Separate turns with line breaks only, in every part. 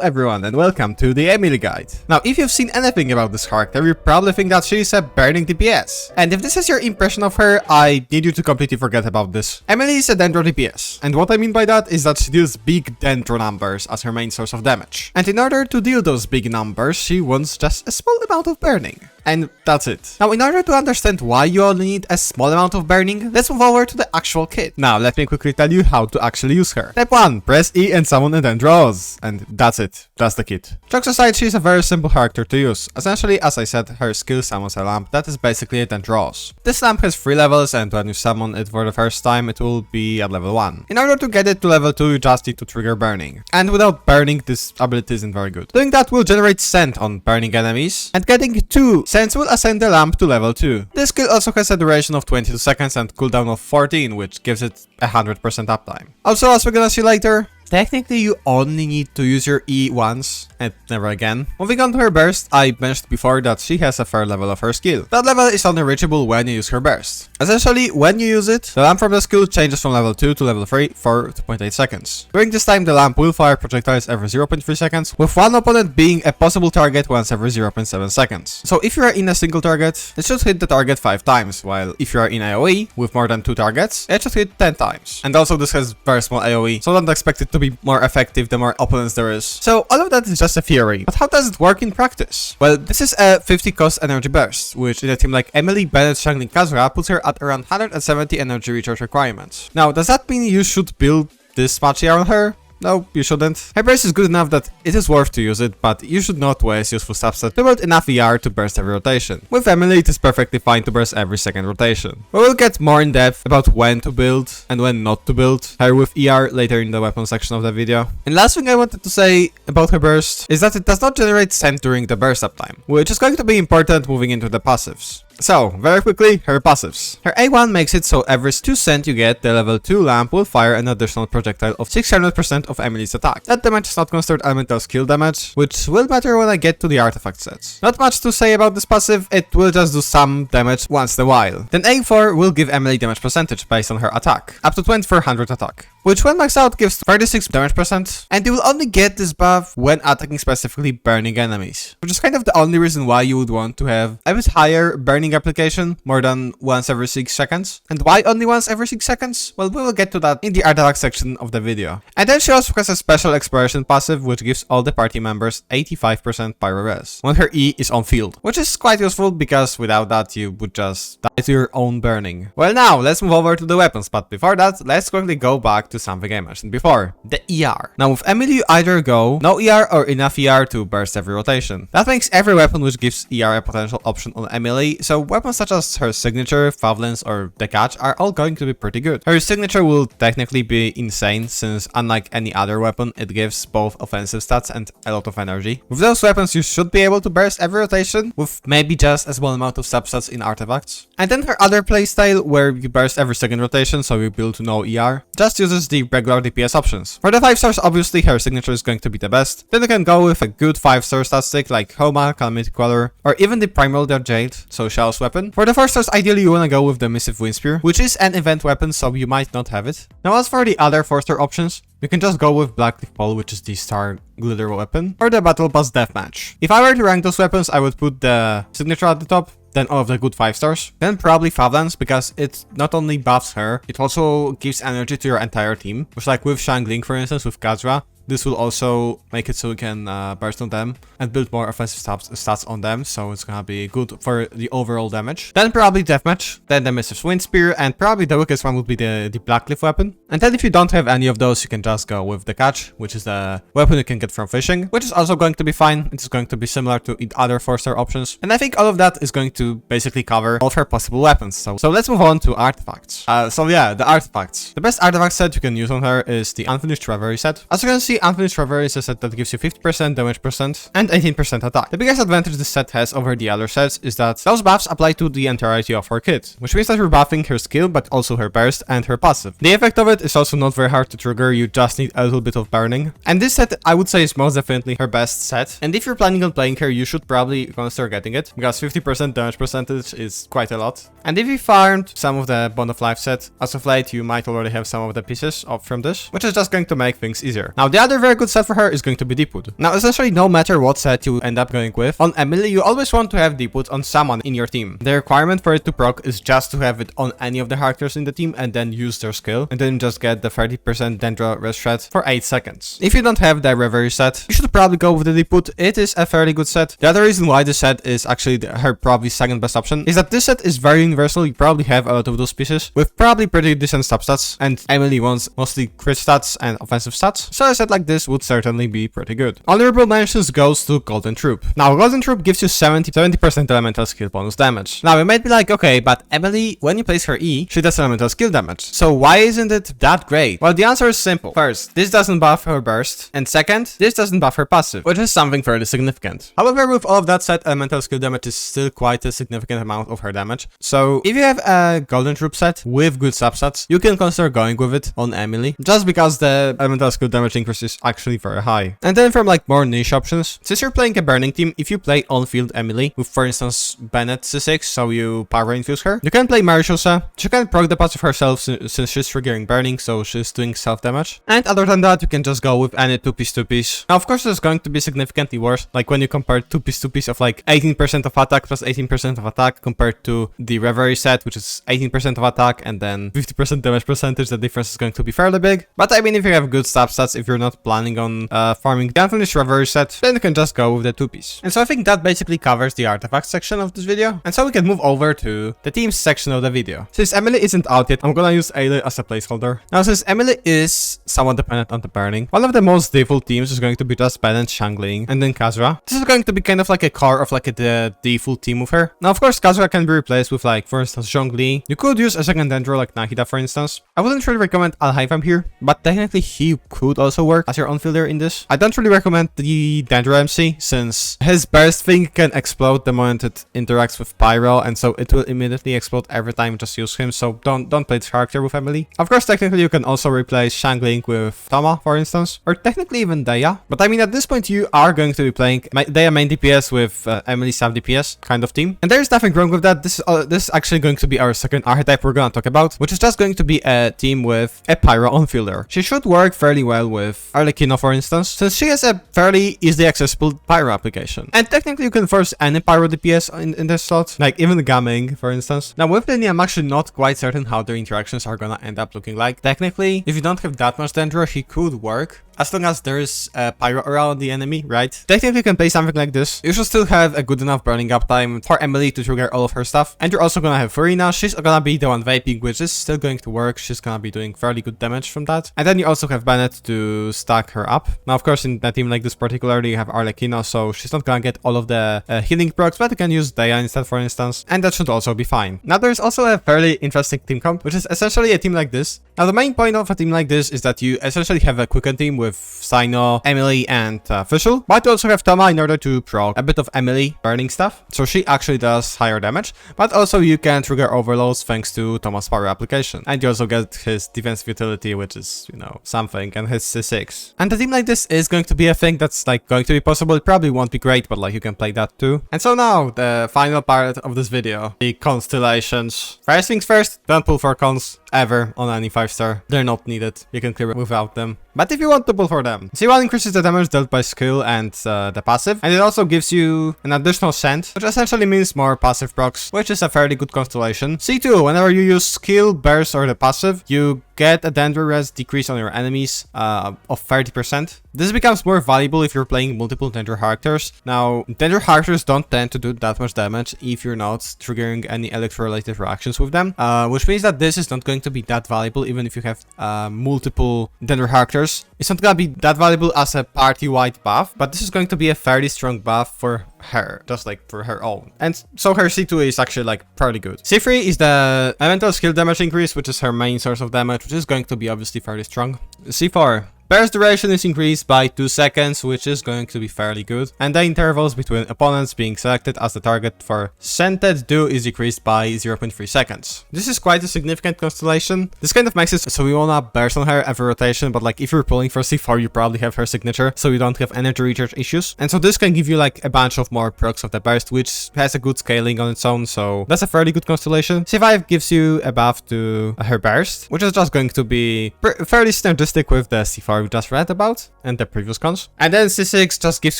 everyone and welcome to the Emilie guide. Now if you've seen anything about this character, you probably think that she's a burning DPS. And if this is your impression of her, I need you to completely forget about this. Emilie is a Dendro DPS, and what I mean by that is that she deals big Dendro numbers as her main source of damage. And in order to deal those big numbers, she wants just a small amount of burning. And that's it. Now, in order to understand why you only need a small amount of burning, let's move over to the actual kit. Now, let me quickly tell you how to actually use her. Step 1. Press E and summon and then draws. And that's it. That's the kit. Jokes aside, she's a very simple character to use. Essentially, as I said, her skill summons a lamp that is basically it and draws. This lamp has 3 levels, and when you summon it for the first time, it will be at level 1. In order to get it to level 2, you just need to trigger burning. And without burning, this ability isn't very good. Doing that will generate scent on burning enemies, and getting 2 scents will ascend the lamp to level 2. This skill also has a duration of 22 seconds and cooldown of 14, which gives it 100% uptime. Also, as we're gonna see later, technically, you only need to use your E once and never again. Moving on to her burst, I mentioned before that she has a 3rd level of her skill. That level is only reachable when you use her burst. Essentially, when you use it, the lamp from the skill changes from level 2 to level 3 for 2.8 seconds. During this time, the lamp will fire projectiles every 0.3 seconds, with one opponent being a possible target once every 0.7 seconds. So if you are in a single target, it should hit the target 5 times, while if you are in AoE with more than 2 targets, it should hit 10 times. And also this has very small AoE, so don't expect it to be more effective the more opponents there is. So all of that is just a theory, but how does it work in practice? Well, this is a 50 cost energy burst, which in a team like Emilie, Bennett, Shangling, Kazura puts her at around 170 energy recharge requirements. Now, does that mean you should build this much ER on her? No, you shouldn't. Her burst is good enough that it is worth to use it, but you should not waste useful subset to build enough ER to burst every rotation. With Emilie, it is perfectly fine to burst every second rotation. We will get more in depth about when to build and when not to build her with ER later in the weapon section of the video. And last thing I wanted to say about her burst is that it does not generate scent during the burst uptime, which is going to be important moving into the passives. So, very quickly, her passives. Her A1 makes it so every 2 scent you get, the level 2 lamp will fire an additional projectile of 600% of Emilie's attack. That damage is not considered elemental skill damage, which will matter when I get to the artifact sets. Not much to say about this passive, it will just do some damage once in a while. Then A4 will give Emilie damage percentage based on her attack, up to 2400 attack, which when maxed out gives 36 damage percent, and you will only get this buff when attacking specifically burning enemies, which is kind of the only reason why you would want to have a bit higher burning application, more than once every 6 seconds. And why only once every 6 seconds? Well, we will get to that in the artifact section of the video. And then she also has a special exploration passive, which gives all the party members 85% pyro res when her E is on field, which is quite useful because without that you would just die to your own burning. Well, now let's move over to the weapons, but before that, let's quickly go back to something I mentioned before, the ER. Now with Emilie, you either go no ER or enough ER to burst every rotation. That makes every weapon which gives ER a potential option on Emilie, so weapons such as her signature, Favlens, or the catch are all going to be pretty good. Her signature will technically be insane since unlike any other weapon, it gives both offensive stats and a lot of energy. With those weapons, you should be able to burst every rotation with maybe just a small amount of substats in artifacts. And then her other playstyle, where you burst every second rotation, so you build to no ER, just uses the regular DPS options. For the 5 stars, obviously her signature is going to be the best. Then you can go with a good 5-star stat stick like Homa, Calamity Queller, or even the Primordial Jade, so Shell's weapon. For the 4 stars, ideally you wanna go with the Missive Wind Spear, which is an event weapon, so you might not have it. Now as for the other 4-star options, you can just go with Blackleaf Pole, which is the star glitter weapon, or the Battle Pass Deathmatch. If I were to rank those weapons, I would put the signature at the top, then all of the good 5 stars. Then probably Favlens, because it not only buffs her, it also gives energy to your entire team. Which like with Shangling, for instance, with Kazura, this will also make it so you can burst on them and build more offensive stats on them, so it's gonna be good for the overall damage. Then probably Deathmatch, then the Missive Wind Spear, and probably the weakest one would be the Blackleaf weapon. And then if you don't have any of those, you can just go with the catch, which is the weapon you can get from fishing, which is also going to be fine. It's going to be similar to the other 4-star options. And I think all of that is going to basically cover all of her possible weapons. So let's move on to artifacts. So yeah, the artifacts. The best artifact set you can use on her is the Unfinished Reverie set. As you can see, Unfinished Reverie is a set that gives you 50% damage percent and 18% attack. The biggest advantage this set has over the other sets is that those buffs apply to the entirety of her kit, which means that you're buffing her skill but also her burst and her passive. The effect of it is also not very hard to trigger, you just need a little bit of burning. And this set I would say is most definitely her best set, and if you're planning on playing her, you should probably consider getting it, because 50% damage percentage is quite a lot. And if you farmed some of the Bond of Life set, as of late you might already have some of the pieces from this, which is just going to make things easier. Now the other very good set for her is going to be Deepwood. Now, essentially, no matter what set you end up going with, on Emilie, you always want to have Deepwood on someone in your team. The requirement for it to proc is just to have it on any of the characters in the team and then use their skill, and then just get the 30% Dendro rest shred for 8 seconds. If you don't have the Reverie set, you should probably go with the Deepwood. It is a fairly good set. The other reason why this set is actually her probably second best option is that this set is very universal. You probably have a lot of those pieces with probably pretty decent substats, and Emilie wants mostly crit stats and offensive stats, so a set like this would certainly be pretty good. Honorable mentions goes to Golden Troop. Now, Golden Troop gives you 70% elemental skill bonus damage. Now, you might be like, okay, but Emilie, when you place her E, she does elemental skill damage. So why isn't it that great? Well, the answer is simple. First, this doesn't buff her burst, and second, this doesn't buff her passive, which is something fairly significant. However, with all of that said, elemental skill damage is still quite a significant amount of her damage. So if you have a Golden Troop set with good substats, you can consider going with it on Emilie, just because the elemental skill damage increase is actually very high. And then from like more niche options, since you're playing a burning team, if you play on-field Emilie with, for instance, Bennett C6, so you power infuse her, you can play Marishosa. She can proc the passive herself since she's triggering burning, so she's doing self damage. And other than that, you can just go with any 2-piece. Now, of course, it's going to be significantly worse, like when you compare 2-piece of like 18% of attack plus 18% of attack compared to the Reverie set, which is 18% of attack and then 50% damage percentage. The difference is going to be fairly big. But I mean, if you have good stats, if you're not planning on farming the unfinished Reverie set, then you can just go with the 2-piece. And so I think that basically covers the artifact section of this video. And so we can move over to the teams section of the video. Since Emilie isn't out yet, I'm gonna use Emilie as a placeholder. Now, since Emilie is somewhat dependent on the burning, one of the most default teams is going to be just Ben and Shangling and then Kazura. This is going to be kind of like a core of like the default team with her. Now, of course, Kazura can be replaced with like, for instance, Zhongli. You could use a second Dendro like Nahida, for instance. I wouldn't really recommend Alhaitham here, but technically he could also work as your on-fielder in this. I don't really recommend the Dendro MC since his burst thing can explode the moment it interacts with Pyro, and so it will immediately explode every time you just use him, so don't play this character with Emilie. Of course, technically you can also replace Shangling with Toma, for instance, or technically even Deya. But I mean, at this point you are going to be playing Deya main DPS with Emilie sub DPS kind of team, and there's nothing wrong with that. This is actually going to be our second archetype we're gonna talk about, which is just going to be a team with a Pyro on-fielder. She should work fairly well with Arlecchino, for instance, since she has a fairly easily accessible Pyro application. And technically you can force any Pyro DPS in this slot, like even Gaming, for instance. Now with Lini, I'm actually not quite certain how their interactions are gonna end up looking like. Technically, if you don't have that much Dendro, he could work, as long as there's a Pyro around the enemy, right? Technically, you can play something like this. You should still have a good enough burning up time for Emilie to trigger all of her stuff. And you're also gonna have Farina. She's gonna be the one vaping, which is still going to work. She's gonna be doing fairly good damage from that. And then you also have Bennett to stack her up. Now, of course, in a team like this particularly, you have Arlecchino, so she's not gonna get all of the healing procs, but you can use Deya instead, for instance. And that should also be fine. Now, there's also a fairly interesting team comp, which is essentially a team like this. Now, the main point of a team like this is that you essentially have a quicken team with Sino, Emilie, and Fischl, but you also have Toma in order to proc a bit of Emilie burning stuff, so she actually does higher damage, but also you can trigger overloads thanks to Toma's power application, and you also get his defensive utility, which is, you know, something, and his C6. And a team like this is going to be a thing that's like going to be possible. It probably won't be great, but like you can play that too. And so now, the final part of this video, the constellations. First things first, don't pull for cons ever on any 5-star. They're not needed. You can clear without them. But if you want to pull for them, C1 increases the damage dealt by skill and the passive, and it also gives you an additional scent, which essentially means more passive procs, which is a fairly good constellation. C2, whenever you use skill, burst, or the passive, you get a Dendro res decrease on your enemies of 30%. This becomes more valuable if you're playing multiple Dendro characters. Now, Dendro characters don't tend to do that much damage if you're not triggering any electro-related reactions with them, which means that this is not going to be that valuable even if you have multiple Dendro characters. It's not gonna be that valuable as a party-wide buff, but this is going to be a fairly strong buff for her, just like for her own. And so her C2 is actually like pretty good. C3 is the elemental skill damage increase, which is her main source of damage, which is going to be obviously fairly strong. C4. Burst duration is increased by 2 seconds, which is going to be fairly good. And the intervals between opponents being selected as the target for Scented Dew is decreased by 0.3 seconds. This is quite a significant constellation. This kind of makes it so we wanna burst on her every rotation, but like if you're pulling for C4, you probably have her signature, so you don't have energy recharge issues. And so this can give you like a bunch of more procs of the burst, which has a good scaling on its own, so that's a fairly good constellation. C5 gives you a buff to her burst, which is just going to be fairly synergistic with the C4 we just read about and the previous cons. And then C6 just gives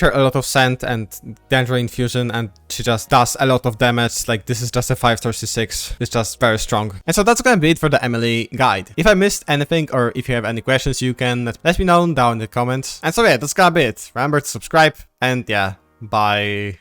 her a lot of sand and Dendro infusion, and she just does a lot of damage. Like, this is just a 5-star C6. It's just very strong. And so that's gonna be it for the Emilie guide. If I missed anything or if you have any questions, you can let me know down in the comments. And so yeah, that's gonna be it. Remember to subscribe, and yeah, bye.